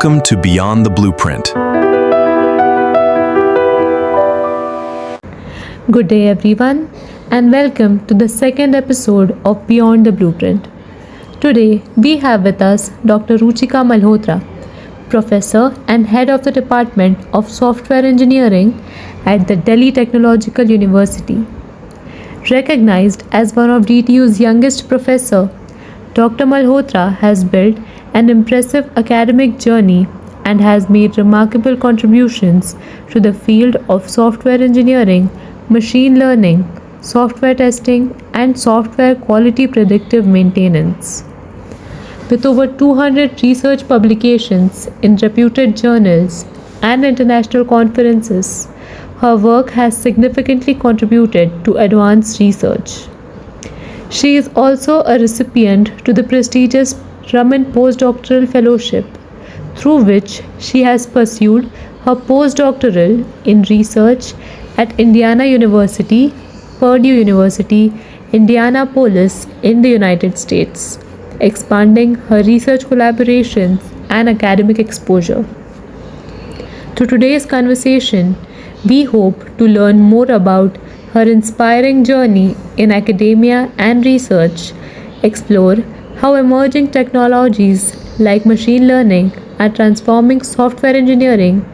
Welcome to Beyond the Blueprint. Good day, everyone, and welcome to the second episode of Beyond the Blueprint. Today, we have with us Dr. Ruchika Malhotra, Professor and Head of the Department of Software Engineering at the Delhi Technological University. Recognized as one of DTU's youngest professor, Dr. Malhotra has built an impressive academic journey and has made remarkable contributions to the field of software engineering, machine learning, software testing, and software quality predictive maintenance. With over 200 research publications in reputed journals and international conferences, her work has significantly contributed to advanced research. She is also a recipient to the prestigious Raman Postdoctoral Fellowship, through which she has pursued her postdoctoral in research at Indiana University, Purdue University, Indianapolis in the United States, expanding her research collaborations and academic exposure. Through today's conversation, we hope to learn more about her inspiring journey in academia and research, explore how emerging technologies like machine learning are transforming software engineering,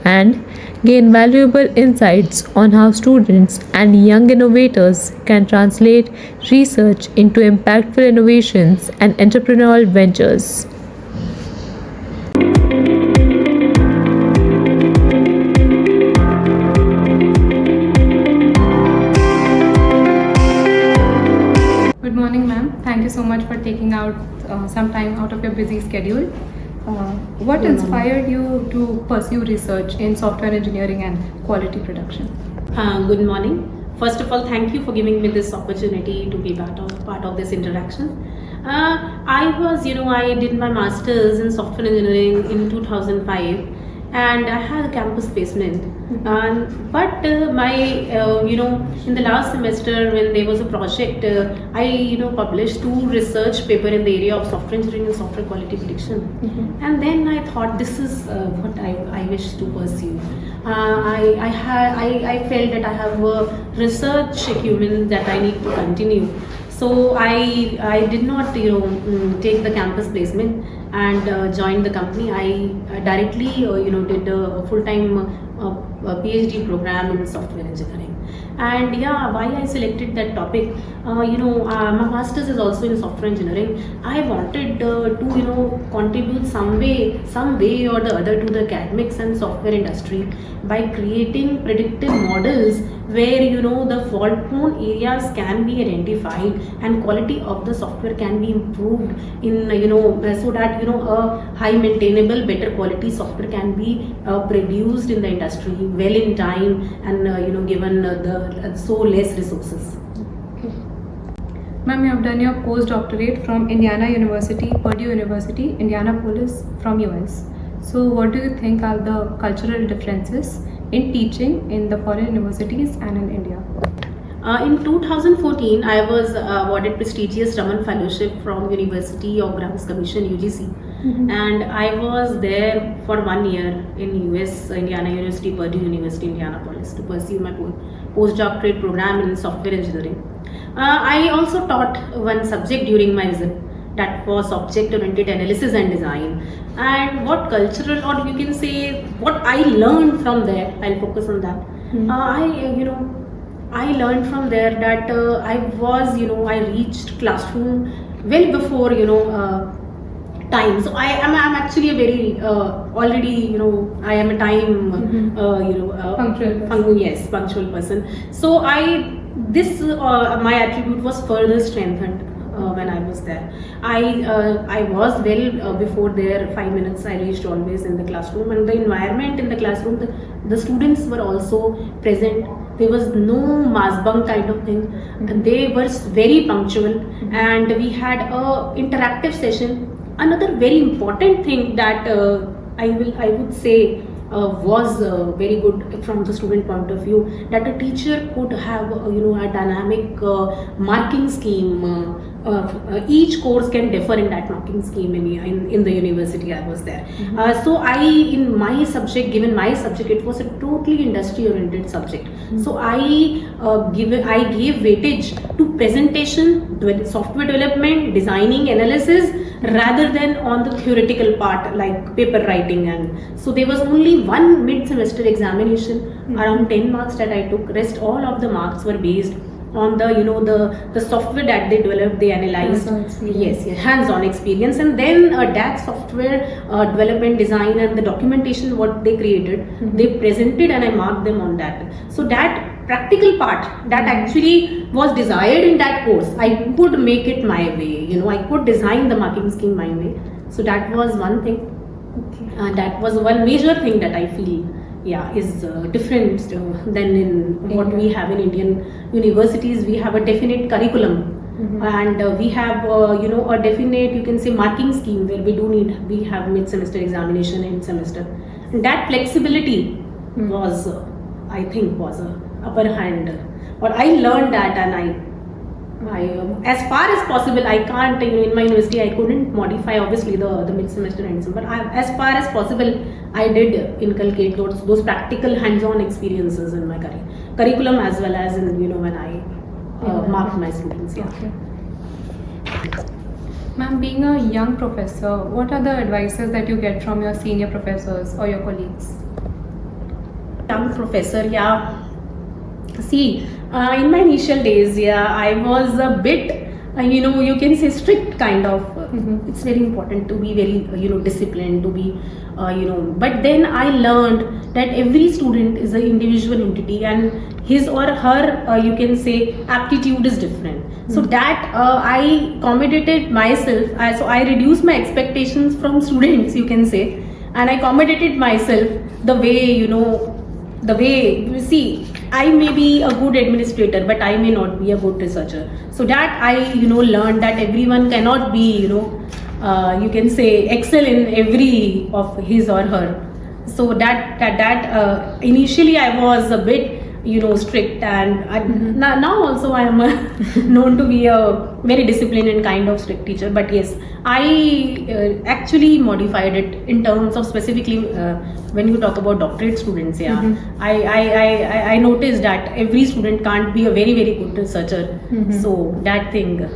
and gain valuable insights on how students and young innovators can translate research into impactful innovations and entrepreneurial ventures. Good morning, ma'am. Thank you so much for taking out some time out of your busy schedule. What inspired you to pursue research in software engineering and quality production? Good morning. First of all, thank you for giving me this opportunity to be part of this interaction. I did my master's in software engineering in 2005, and I had a campus placement. But in the last semester, when there was a project, I published 2 research paper in the area of software engineering and software quality prediction. And then I thought this is what I wish to pursue. I felt that I have a research acumen that I need to continue. So I did not take the campus placement and joined the company. I directly did a full-time PhD program in software engineering. And why I selected that topic, my master's is also in software engineering. I wanted to contribute some way or the other to the academics and software industry by creating predictive models where the fault prone areas can be identified and quality of the software can be improved in so that a high maintainable better quality software can be produced in the industry well in time and given so less resources. Okay. Ma'am, you have done your postdoctorate from Indiana University, Purdue University, Indianapolis from US. So what do you think are the cultural differences in teaching in the foreign universities and in India? In 2014, I was awarded prestigious Raman Fellowship from University of Grants Commission (UGC), and I was there for 1 year in US, Indiana University, Purdue University, Indianapolis, to pursue my postdoctorate program in software engineering. I also taught one subject during my visit, that was object-oriented analysis and design. And what cultural, or you can say what I learned from there, I'll focus on that. I learned from there that I reached classroom well before time. So I am actually a very already I am a time punctual person. So my attribute was further strengthened when I was there. I was well before there 5 minutes. I reached always in the classroom, and the environment in the classroom, the students were also present. There was no mass bunk kind of thing. They were very punctual, and we had a interactive session. Another very important thing that I would say was very good from the student point of view, that a teacher could have a dynamic marking scheme. Each course can differ in that marking scheme in the university I was there. So in my subject, given my subject, it was a totally industry oriented subject. So I gave weightage to presentation, software development, designing, analysis, rather than on the theoretical part like paper writing. And so there was only one mid semester examination, around 10 marks that I took. Rest all of the marks were based on the software that they developed, they analyzed. Yes, hands-on experience. And then that software development, design, and the documentation what they created, they presented, and I marked them on that. So that practical part that actually was desired in that course, I could make it my way. I could design the marking scheme my way. So that was one thing. That was one major thing that I feel is different than in what we have in Indian universities. We have a definite curriculum, and we have a definite, you can say, marking scheme where we have mid-semester examination in semester, and that flexibility was I think was a upper hand. But I learned that, and I as far as possible, I can't, in my university I couldn't modify obviously the mid-semester and but as far as possible I did inculcate those practical hands-on experiences in my curriculum, as well as in when I marked my students. Ma'am, being a young professor, what are the advices that you get from your senior professors or your colleagues? Young professor, see, in my initial days, I was a bit, you can say strict kind of. It's very important to be very, disciplined, to be, but then I learned that every student is an individual entity, and his or her, you can say, aptitude is different. So that I accommodated myself. So I reduced my expectations from students, you can say, and I accommodated myself the way, the way you see. I may be a good administrator, but I may not be a good researcher. So that I learned that everyone cannot be you can say excel in every of his or her. So that initially I was a bit strict, and now also I am known to be a very disciplined and kind of strict teacher. But yes, I actually modified it in terms of specifically when you talk about doctorate students. I noticed that every student can't be a very, very good researcher. So that thing.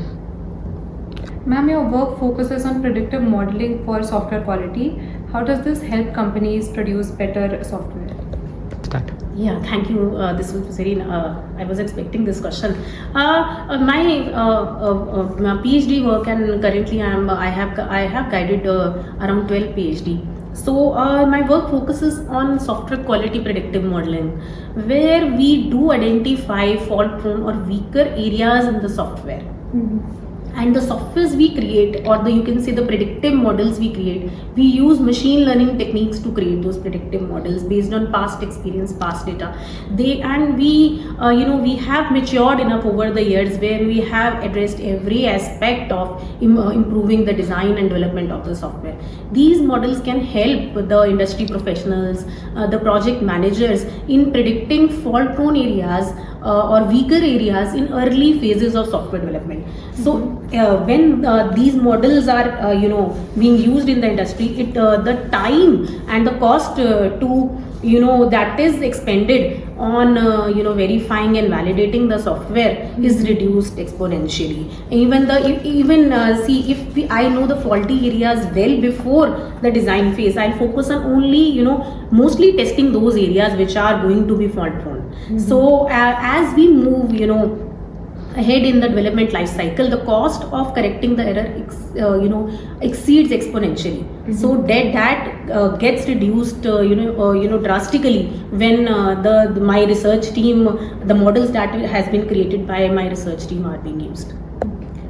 Ma'am, your work focuses on predictive modeling for software quality. How does this help companies produce better software? Thank you. This was very. I was expecting this question. My PhD work, and currently I have guided around 12 PhD. So my work focuses on software quality predictive modeling, where we do identify fault-prone or weaker areas in the software. And the softwares we create, or you can say the predictive models we create, we use machine learning techniques to create those predictive models based on past experience, past data. We have matured enough over the years where we have addressed every aspect of improving the design and development of the software. These models can help the industry professionals, the project managers in predicting fault-prone areas or weaker areas in early phases of software development. So when these models are being used in the industry, the time and the cost to that is expended on verifying and validating the software is reduced exponentially. I know the faulty areas well before the design phase, I'll focus on only mostly testing those areas which are going to be fault prone. So as we move ahead in the development life cycle, the cost of correcting the error exceeds exponentially. So that gets reduced drastically when my research team, the models that has been created by my research team are being used.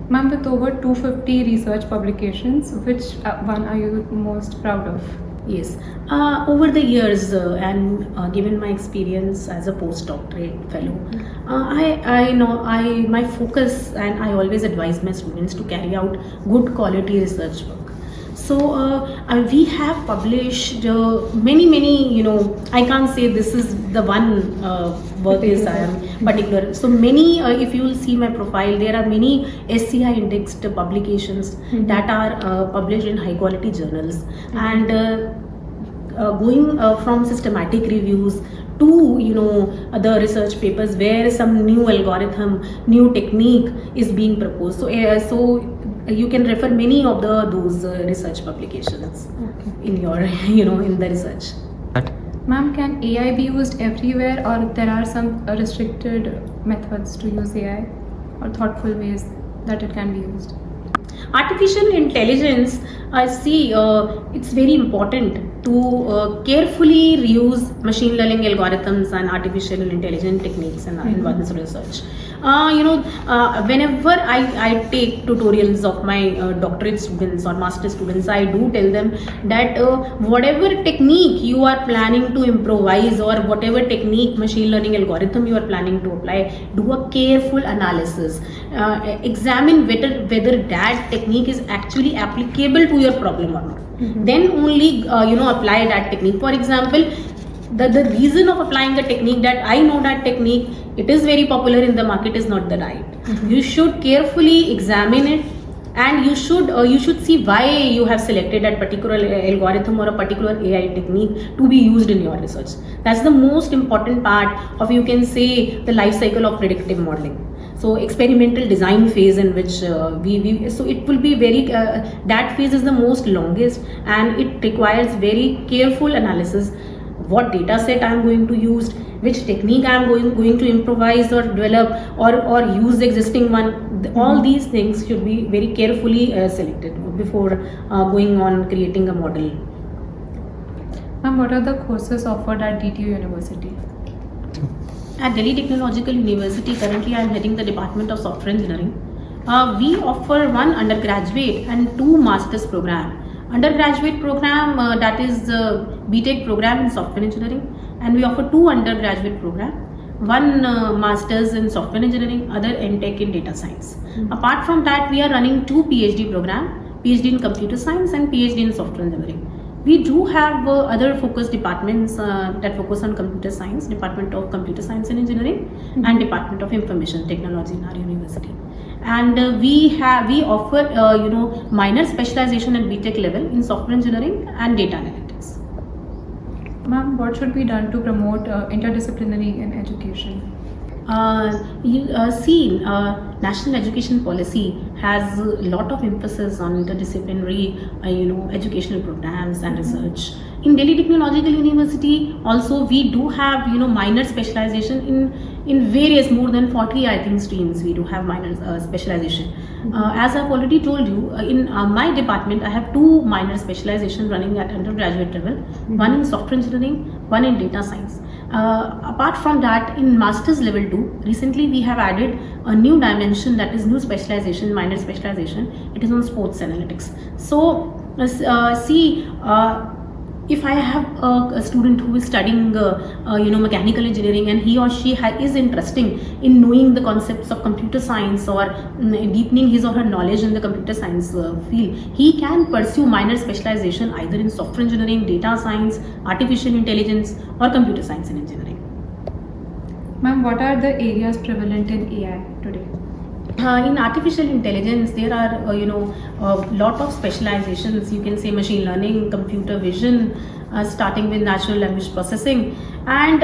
Ma'am, with over 250 research publications, which one are you most proud of? Yes, over the years and given my experience as a postdoctorate fellow, I know my focus, and I always advise my students to carry out good quality research work. We have published many, I can't say this is the one work is I am particular. So many, if you will see my profile, there are many SCI indexed publications that are published in high quality journals, and going from systematic reviews to the research papers where some new algorithm, new technique is being proposed. So you can refer many of those research publications in your in the research. Ma'am, can AI be used everywhere, or there are some restricted methods to use AI or thoughtful ways that it can be used? Artificial intelligence, it's very important to carefully reuse machine learning algorithms and artificial intelligence techniques in one's research. Whenever I take tutorials of my doctorate students or master students, I do tell them that whatever technique you are planning to improvise, or whatever technique machine learning algorithm you are planning to apply, do a careful analysis. Examine whether that technique is actually applicable to your problem or not. Then only apply that technique. For example, the reason of applying the technique, that I know that technique, it is very popular in the market, is not the right. You should carefully examine it, and you should see why you have selected that particular algorithm or a particular AI technique to be used in your research. That's the most important part of, you can say, the life cycle of predictive modeling. So experimental design phase, in which so it will be very that phase is the most longest, and it requires very careful analysis. What data set I am going to use, which technique I am going to improvise or develop, or use the existing one. All these things should be very carefully selected before going on creating a model. Ma'am, what are the courses offered at DTU University? At Delhi Technological University, currently I am heading the Department of Software Engineering. We offer one undergraduate and two master's program. Undergraduate program, that is BTech program in software engineering, and we offer two undergraduate program, one master's in software engineering, other EnTech in data science. Apart from that, we are running two PhD program, PhD in computer science and PhD in software engineering. We do have other focus departments that focus on computer science, Department of Computer Science and Engineering, and Department of Information Technology in our university. And we offer minor specialization at BTech level in software engineering and data analytics. Ma'am, what should be done to promote interdisciplinary in education? National education policy has a lot of emphasis on interdisciplinary, educational programs and research. In Delhi Technological University, also we do have, minor specialization in various, more than 40, I think, streams. We do have minor specialization. As I've already told you, in my department, I have two minor specialization running at undergraduate level, one in software engineering, one in data science. Apart from that, in master's level 2, recently we have added a new dimension, that is new specialization, minor specialization. It is on sports analytics. So if I have a student who is studying mechanical engineering, and he or she is interested in knowing the concepts of computer science, or deepening his or her knowledge in the computer science field, he can pursue minor specialization either in software engineering, data science, artificial intelligence, or computer science and engineering. Ma'am, what are the areas prevalent in AI today? In artificial intelligence, there are a lot of specializations. You can say machine learning, computer vision, starting with natural language processing, and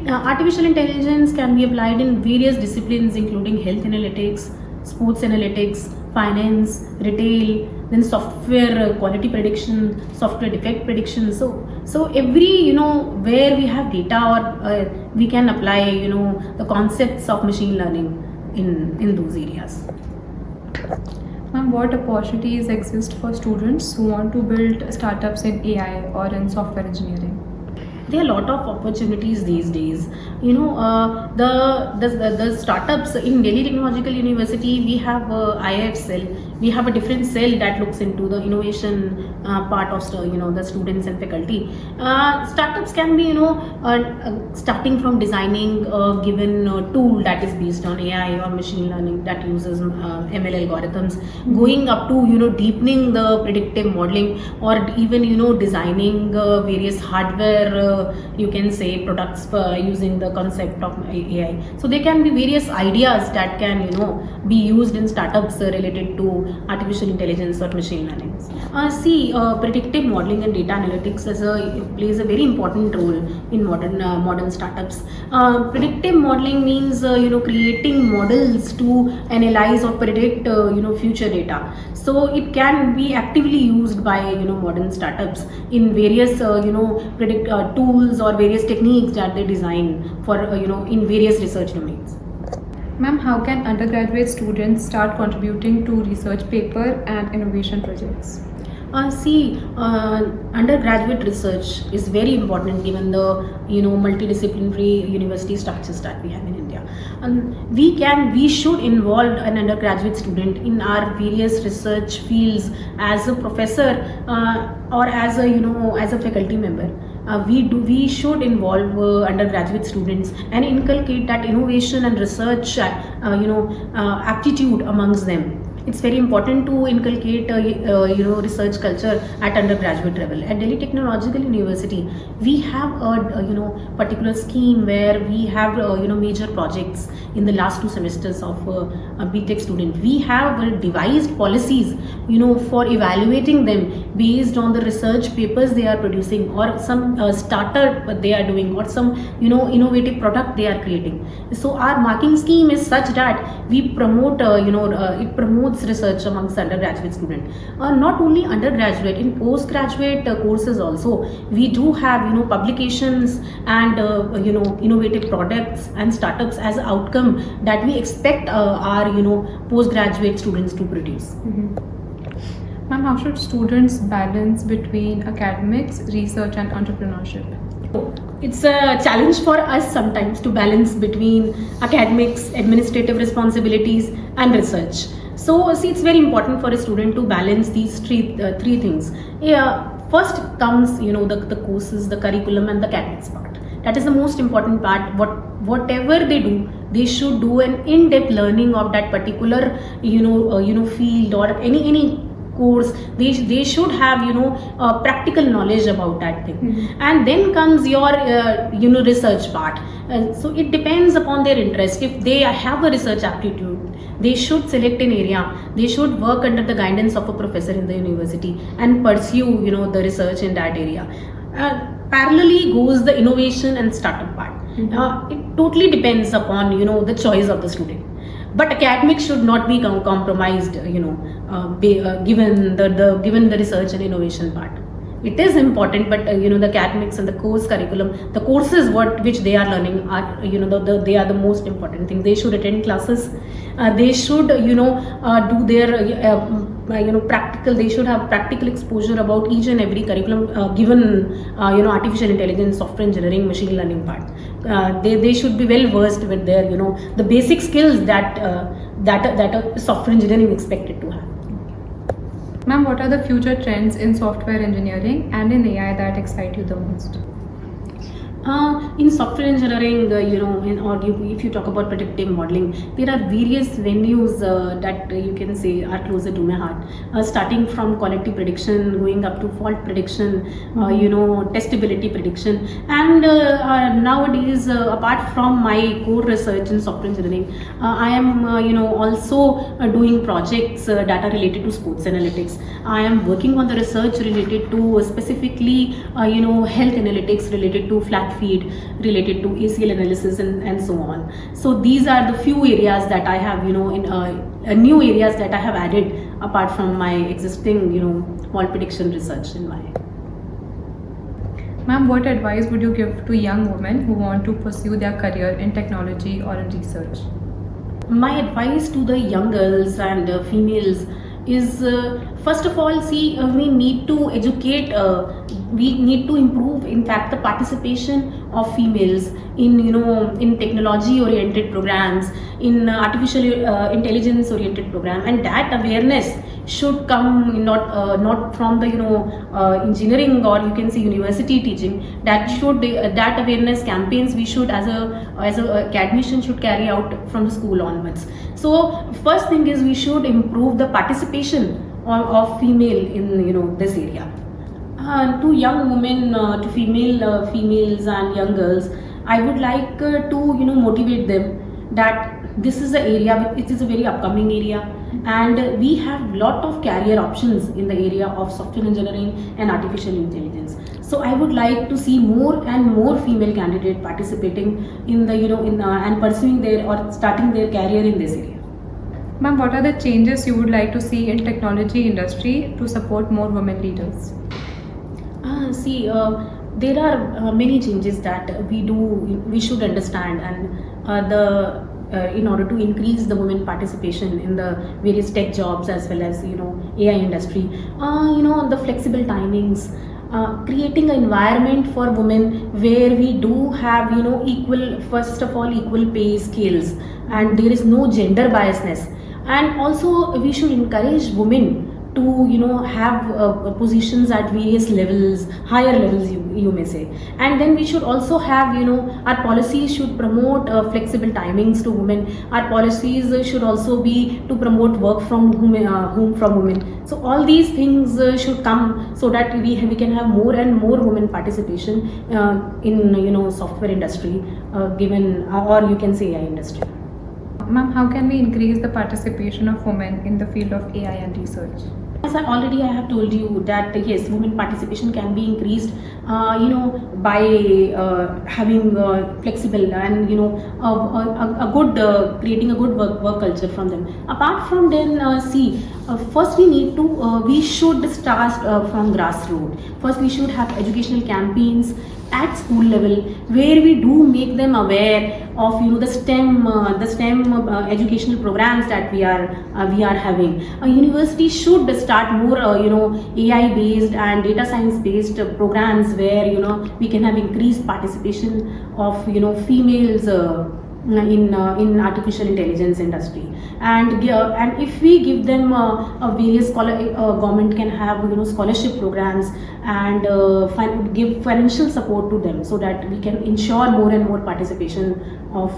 artificial intelligence can be applied in various disciplines, including health analytics, sports analytics, finance, retail, then software quality prediction, software defect prediction. So every where we have data, or we can apply the concepts of machine learning in those areas. Ma'am, what opportunities exist for students who want to build startups in AI or in software engineering? There are a lot of opportunities these days. The startups in Delhi Technological University, we have IIIT Cell. We have a different cell that looks into the innovation part of the students and faculty. Startups can be starting from designing a given tool that is based on AI or machine learning that uses ML algorithms, going up to deepening the predictive modeling, or even designing various hardware you can say products using the concept of AI. So there can be various ideas that can be used in startups related to artificial intelligence or machine learning. Predictive modeling and data analytics plays a very important role in modern startups. Predictive modeling means creating models to analyze or predict future data. So it can be actively used by modern startups in various tools or various techniques that they design for in various research domains. Ma'am, how can undergraduate students start contributing to research paper and innovation projects? Undergraduate research is very important given the multidisciplinary university structures that we have in India. And we should involve an undergraduate student in our various research fields as a professor or as a faculty member. We should involve undergraduate students and inculcate that innovation and research aptitude amongst them. It's very important to inculcate research culture at undergraduate level. At Delhi Technological University, we have a particular scheme where we have major projects in the last 2 semesters of a BTech student. We have devised policies for evaluating them based on the research papers they are producing, or some startup they are doing, or some innovative product they are creating. So our marking scheme is such that we promote it promotes research amongst undergraduate student. Not only undergraduate, in postgraduate courses also we do have publications and innovative products and startups as an outcome that we expect our postgraduate students to produce. Ma'am, how should students balance between academics, research and entrepreneurship? It's a challenge for us sometimes to balance between academics, administrative responsibilities and research. So it's very important for a student to balance these three things. First comes the courses, the curriculum and the academics part. That is the most important part. Whatever they do, they should do an in-depth learning of that particular field or any course. They should have practical knowledge about that thing. And then comes your research part. So it depends upon their interest. If they have a research aptitude, they should select an area. They should work under the guidance of a professor in the university and pursue the research in that area. Parallelly goes the innovation and startup part. It totally depends upon the choice of the student. But academics should not be compromised, given the research and innovation part. It is important, but the academics and the course curriculum, the courses which they are learning are they are the most important thing. They should attend classes. They should do their practical. They should have practical exposure about each and every curriculum given artificial intelligence, software engineering, machine learning part. They should be well versed with their the basic skills that a software engineering is expected to have. Ma'am, what are the future trends in software engineering and in AI that excite you the most? In software engineering, if you talk about predictive modeling, there are various venues that you can say are closer to my heart. Starting from quality prediction, going up to fault prediction, testability prediction, and nowadays, apart from my core research in software engineering, I am also doing projects data related to sports analytics. I am working on the research related to specifically health analytics related to flat feed, related to ACL analysis and so on. So these are the few areas that I have in new areas that I have added apart from my existing fault prediction research in my. Ma'am, what advice would you give to young women who want to pursue their career in technology or in research? My advice to the young girls and females is first of all, we need to educate We need to improve, in fact, the participation of females in in technology oriented programs, in artificial intelligence oriented program, and that awareness should come not from the engineering, or you can say university teaching. That awareness campaigns we should, as a academician, should carry out from the school onwards. So first thing is we should improve the participation of female in this area. To young women, to females and young girls, I would like to motivate them that this is an area, it is a very upcoming area, and we have lot of career options in the area of software engineering and artificial intelligence. So I would like to see more and more female candidates participating in the and pursuing their or starting their career in this area. Ma'am, what are the changes you would like to see in technology industry to support more women leaders? There are many changes that we should understand, and in order to increase the women participation in the various tech jobs as well as AI industry, the flexible timings, creating an environment for women where we do have equal pay scales, and there is no gender biasness. And also we should encourage women to have positions at various levels, higher levels, you may say. And then we should also have our policies should promote flexible timings to women. Our policies should also be to promote work from home from women. So all these things should come so that we can have more and more women participation in software industry, given, or you can say AI industry. Ma'am, how can we increase the participation of women in the field of AI and research? As I have told you that yes, women participation can be increased, by having flexible and a good creating a good work culture from them. Apart from then, first we should start from grassroots. First, we should have educational campaigns at school level where we do make them aware of the STEM educational programs that we are having. A university should start more AI based and data science based programs where we can have increased participation of females in artificial intelligence industry, and if we give them various government can have scholarship programs and give financial support to them so that we can ensure more and more participation of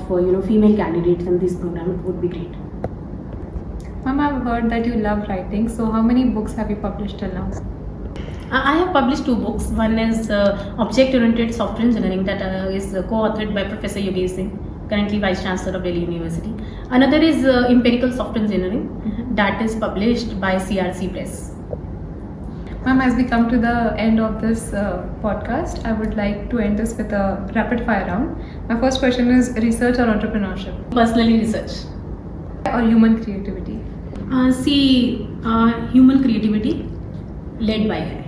female candidates in this program. It would be great. Ma'am, I've heard that you love writing, so how many books have you published till now? I have published 2 books. One is Object-Oriented Software Engineering, that is co-authored by Professor Yogesh Singh, currently Vice Chancellor of Delhi University. Another is Empirical Software Engineering, that is published by CRC Press. Ma'am, as we come to the end of this podcast, I would like to end this with a rapid fire round. My first question is research or entrepreneurship? Personally, research. Or human creativity? Human creativity led by AI.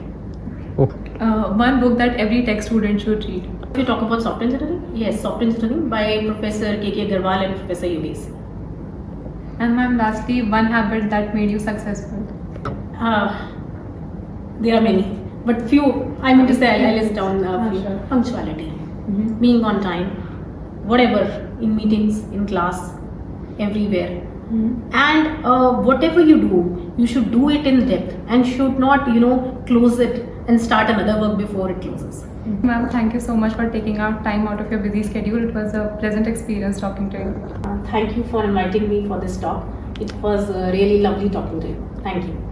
One book that every tech student should read? If you talk about software engineering, yes, software engineering by Professor K.K. Agarwal and Professor Yogesh. And ma'am, lastly, one habit that made you successful? There are many, but few, I mean to say, I'll list down few. Sure. Punctuality, being on time, whatever, in meetings, in class, everywhere. And whatever you do, you should do it in depth and should not, close it and start another work before it closes. Ma'am, thank you so much for taking out time out of your busy schedule. It was a pleasant experience talking to you. Thank you for inviting me for this talk. It was really lovely talking to you. Thank you.